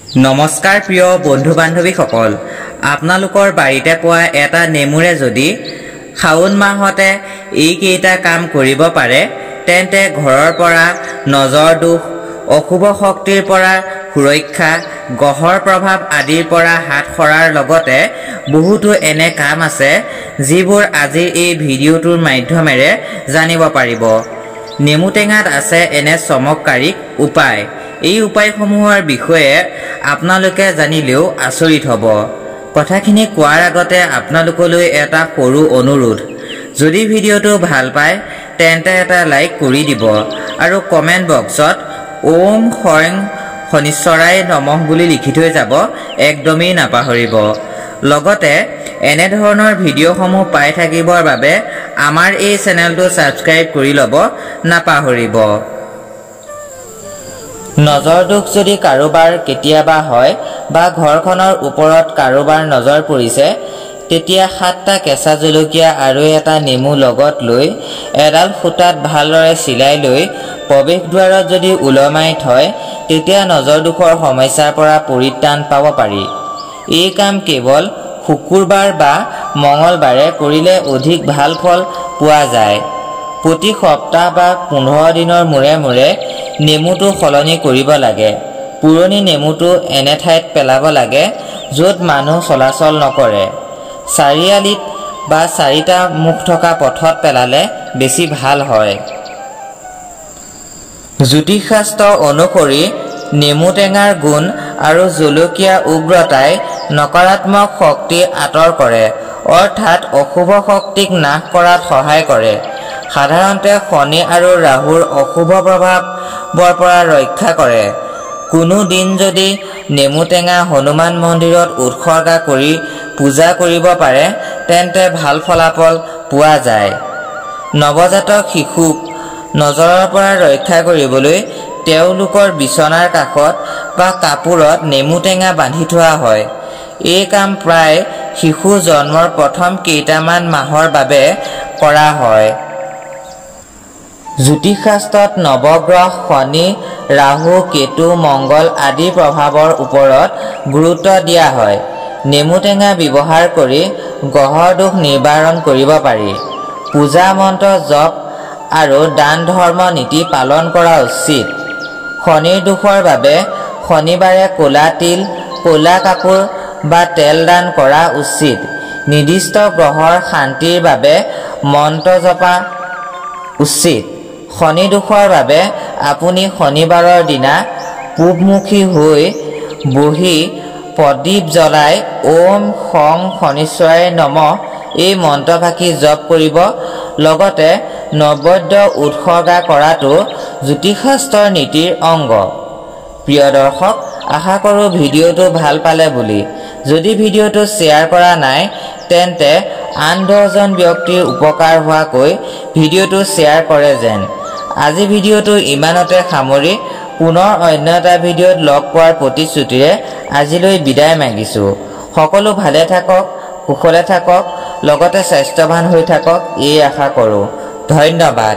নমস্কাৰ প্ৰিয় বন্ধু বান্ধৱীসকল, আপোনালোকৰ বাৰীতে পোৱা এটা নেমুৰে যদি শাওণ মাহতে এইকেইটা কাম কৰিব পাৰে তেন্তে ঘৰৰ পৰা নজৰ দোষ, অশুভ শক্তিৰ পৰা সুৰক্ষা, গ্ৰহৰ প্ৰভাৱ আদিৰ পৰা হাত সৰাৰ লগতে বহুতো এনে কাম আছে যিবোৰ আজিৰ এই ভিডিঅ'টোৰ মাধ্যমেৰে জানিব পাৰিব। নেমু টেঙাত আছে এনে চমৎকাৰী উপায়। এই উপায়সমূহৰ বিষয়ে আপোনালোকে জানিলেও আচৰিত হ'ব। কথাখিনি কোৱাৰ আগতে আপোনালোকলৈ এটা সৰু অনুৰোধ, যদি ভিডিঅ'টো ভাল পায় তেন্তে এটা লাইক কৰি দিব আৰু কমেণ্ট বক্সত ওম সয়ং শনিশ্বৰাই নমঃ বুলি লিখি থৈ যাব একদমেই নাপাহৰিব। লগতে এনেধৰণৰ ভিডিঅ'সমূহ পাই থাকিবৰ বাবে আমাৰ এই চেনেলটো ছাবস্ক্ৰাইব কৰি ল'ব নাপাহৰিব। নজৰ দোষ যদি কাৰোবাৰ কেতিয়াবা হয় বা ঘৰখনৰ ওপৰত কাৰোবাৰ নজৰ পৰিছে, তেতিয়া 7টা কেঁচা জলকীয়া আৰু এটা নেমু লগত লৈ এডাল সূতাত ভালদৰে চিলাই লৈ প্ৰৱেশদ্বাৰত যদি ওলমাই থয় তেতিয়া নজৰ দোষৰ সমস্যাৰ পৰা পৰিত্ৰাণ পাব পাৰি। এই কাম কেৱল শুকুৰবাৰ বা মঙলবাৰে কৰিলে অধিক ভাল ফল পোৱা যায়। প্ৰতি সপ্তাহ বা 15 দিনৰ মূৰে মূৰে নেমুটো সলনি কৰিব লাগে। পুৰণি নেমুটো এনে ঠাইত পেলাব লাগে য'ত মানুহ চলাচল নকৰে। চাৰিআলিত বা 4টা মুখ থকা পথত পেলালে বেছি ভাল হয়। জ্যোতিষশাস্ত্ৰ অনুসৰি নেমু টেঙাৰ গুণ আৰু জলকীয়া উগ্ৰতাই নকাৰাত্মক শক্তি আঁতৰ কৰে, অৰ্থাৎ অশুভ শক্তিক নাশ কৰাত সহায় কৰে। সাধাৰণতে শনি আৰু ৰাহুৰ অশুভ প্ৰভাৱৰ পৰা ৰক্ষা কৰে। কোনো দিন যদি নেমু টেঙা হনুমান মন্দিৰত উৎসৰ্গা কৰি পূজা কৰিব পাৰে তেন্তে ভাল ফলাফল পোৱা যায়। নৱজাতক শিশুক নজৰৰ পৰা ৰক্ষা কৰিবলৈ তেওঁলোকৰ বিচনাৰ কাষত বা কাপোৰত নেমু টেঙা বান্ধি থোৱা হয়। এই কাম প্ৰায় শিশু জন্মৰ প্ৰথম কেইটামান মাহৰ বাবে কৰা হয়। জ্যোতিষশাস্ত্ৰত নৱগ্ৰহ শনি, ৰাহু, কেতু, মংগল আদিৰ প্ৰভাৱৰ ওপৰত গুৰুত্ব দিয়া হয়। নেমু টেঙা ব্যৱহাৰ কৰি গ্ৰহৰ দোষ নিবাৰণ কৰিব পাৰি। পূজা মন্ত্ৰ জপ আৰু দান ধৰ্ম নীতি পালন কৰা উচিত। শনিৰ দোষৰ বাবে শনিবাৰে ক'লা তিল, ক'লা কাপোৰ বা তেল দান কৰা উচিত। নিৰ্দিষ্ট গ্ৰহৰ শান্তিৰ বাবে মন্ত্ৰ জপা উচিত। শনি দোষৰ বাবে আপুনি শনিবাৰৰ দিনা পূবমুখী হৈ বহি প্ৰদীপ জ্বলাই ওম সং শনিশ্বৰাই নমঃ এই মন্ত্ৰফাঁকি জপ কৰিব। লগতে নৈবেদ্য উৎসৰ্গা কৰাটো জ্যোতিষশাস্ত্ৰৰ নীতিৰ অংগ। প্ৰিয় দৰ্শক, আশা কৰোঁ ভিডিঅ'টো ভাল পালে বুলি। যদি ভিডিঅ'টো শ্বেয়াৰ কৰা নাই তেন্তে আন 10জন ব্যক্তিৰ উপকাৰ হোৱাকৈ ভিডিঅ'টো শ্বেয়াৰ কৰে যেন। আজি ভিডিঅ'টো ইমানতে সামৰি পুনৰ অন্য এটা ভিডিঅ'ত লগ পোৱাৰ প্ৰতিশ্ৰুতিৰে আজিলৈ বিদায় মাগিছোঁ। সকলো ভালে থাকক, কুশলে থাকক, লগতে স্বাস্থ্যৱান হৈ থাকক এই আশা কৰোঁ। ধন্যবাদ।